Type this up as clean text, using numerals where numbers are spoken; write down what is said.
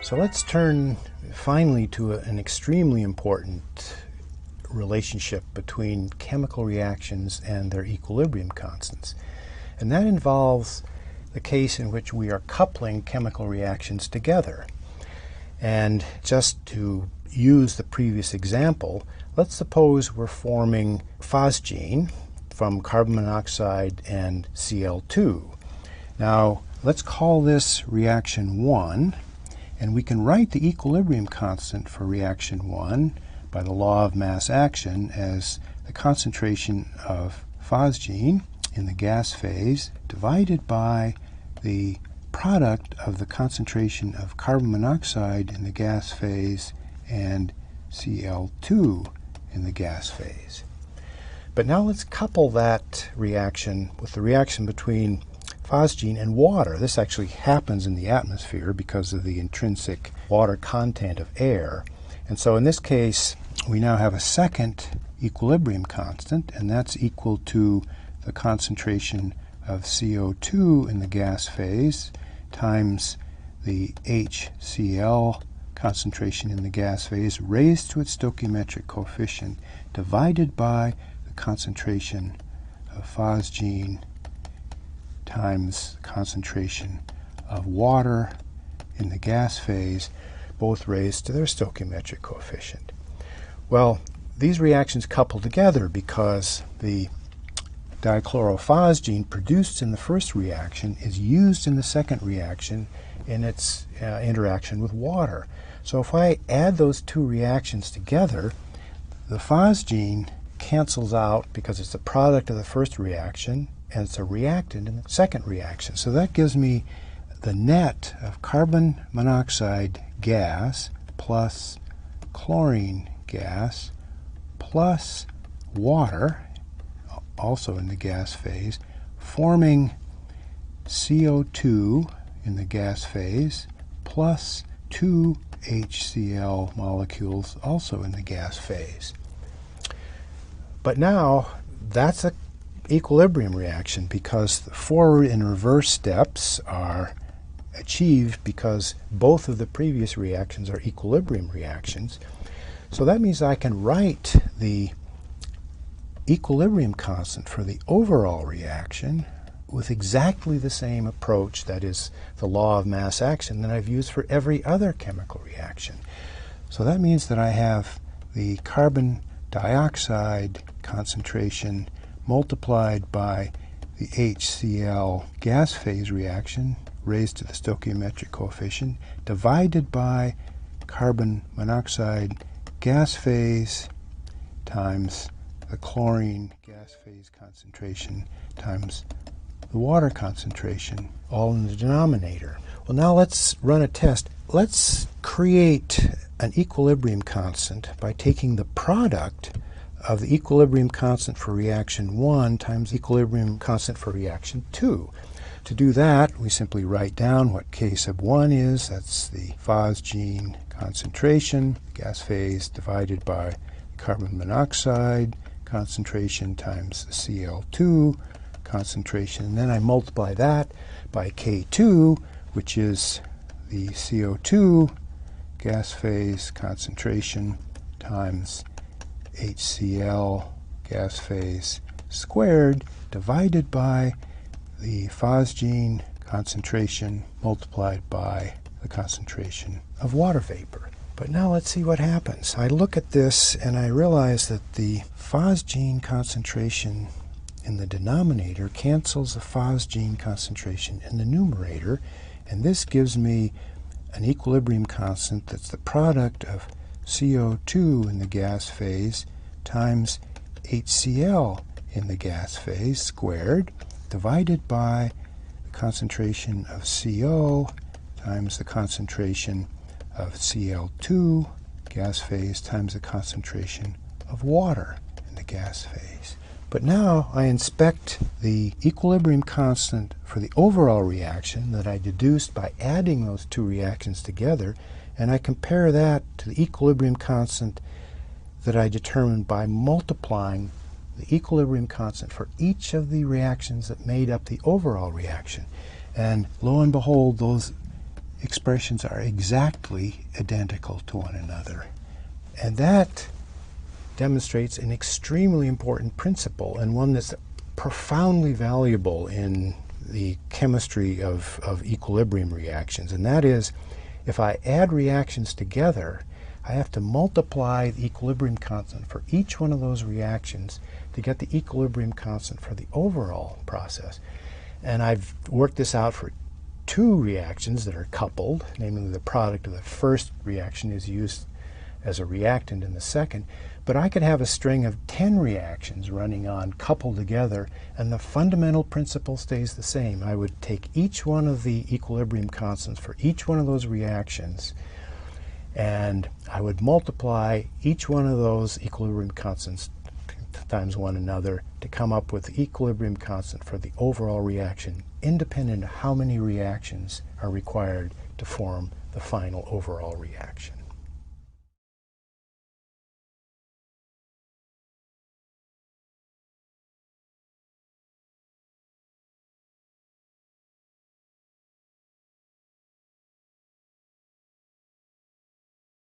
So let's turn finally to an extremely important relationship between chemical reactions and their equilibrium constants. And that involves the case in which we are coupling chemical reactions together. And just to use the previous example, let's suppose we're forming phosgene from carbon monoxide and Cl2. Now, let's call this reaction 1, and we can write the equilibrium constant for reaction 1 by the law of mass action as the concentration of phosgene in the gas phase divided by the product of the concentration of carbon monoxide in the gas phase and Cl2 in the gas phase. But now let's couple that reaction with the reaction between phosgene and water. This actually happens in the atmosphere because of the intrinsic water content of air. And so in this case, we now have a second equilibrium constant, and that's equal to the concentration of CO2 in the gas phase times the HCl concentration in the gas phase raised to its stoichiometric coefficient divided by the concentration of phosgene times the concentration of water in the gas phase, both raised to their stoichiometric coefficient. Well, these reactions couple together because the dichlorophosgene produced in the first reaction is used in the second reaction in its interaction with water. So if I add those two reactions together, the phosgene cancels out because it's a product of the first reaction and it's a reactant in the second reaction. So that gives me the net of carbon monoxide gas plus chlorine gas plus water, also in the gas phase, forming CO2 in the gas phase plus 2 HCl molecules also in the gas phase. But now that's an equilibrium reaction because the forward and reverse steps are achieved because both of the previous reactions are equilibrium reactions. So that means I can write the equilibrium constant for the overall reaction with exactly the same approach, that is the law of mass action, that I've used for every other chemical reaction. So that means that I have the carbon dioxide concentration multiplied by the HCl gas phase reaction raised to the stoichiometric coefficient divided by carbon monoxide gas phase times the chlorine gas phase concentration times the water concentration, all in the denominator. Well, now let's run a test. Let's create an equilibrium constant by taking the product of the equilibrium constant for reaction 1 times equilibrium constant for reaction 2. To do that, we simply write down what K sub 1 is. That's the phosgene concentration, gas phase, divided by carbon monoxide concentration times the Cl2 concentration. And then I multiply that by K2, which is the CO2 gas phase concentration times HCl gas phase squared divided by the phosgene concentration multiplied by the concentration of water vapor. But now let's see what happens. I look at this and I realize that the phosgene concentration in the denominator cancels the phosgene concentration in the numerator, and this gives me an equilibrium constant that's the product of CO2 in the gas phase times HCl in the gas phase squared divided by the concentration of CO times the concentration of Cl2 gas phase times the concentration of water in the gas phase. But now I inspect the equilibrium constant for the overall reaction that I deduced by adding those two reactions together, and I compare that to the equilibrium constant that I determined by multiplying the equilibrium constant for each of the reactions that made up the overall reaction. And lo and behold, those expressions are exactly identical to one another. And that demonstrates an extremely important principle, and one that's profoundly valuable in the chemistry of equilibrium reactions. And that is, if I add reactions together, I have to multiply the equilibrium constant for each one of those reactions to get the equilibrium constant for the overall process. And I've worked this out for two reactions that are coupled, namely the product of the first reaction is used as a reactant in the second. But I could have a string of 10 reactions running on coupled together, and the fundamental principle stays the same. I would take each one of the equilibrium constants for each one of those reactions, and I would multiply each one of those equilibrium constants times one another to come up with the equilibrium constant for the overall reaction, independent of how many reactions are required to form the final overall reaction.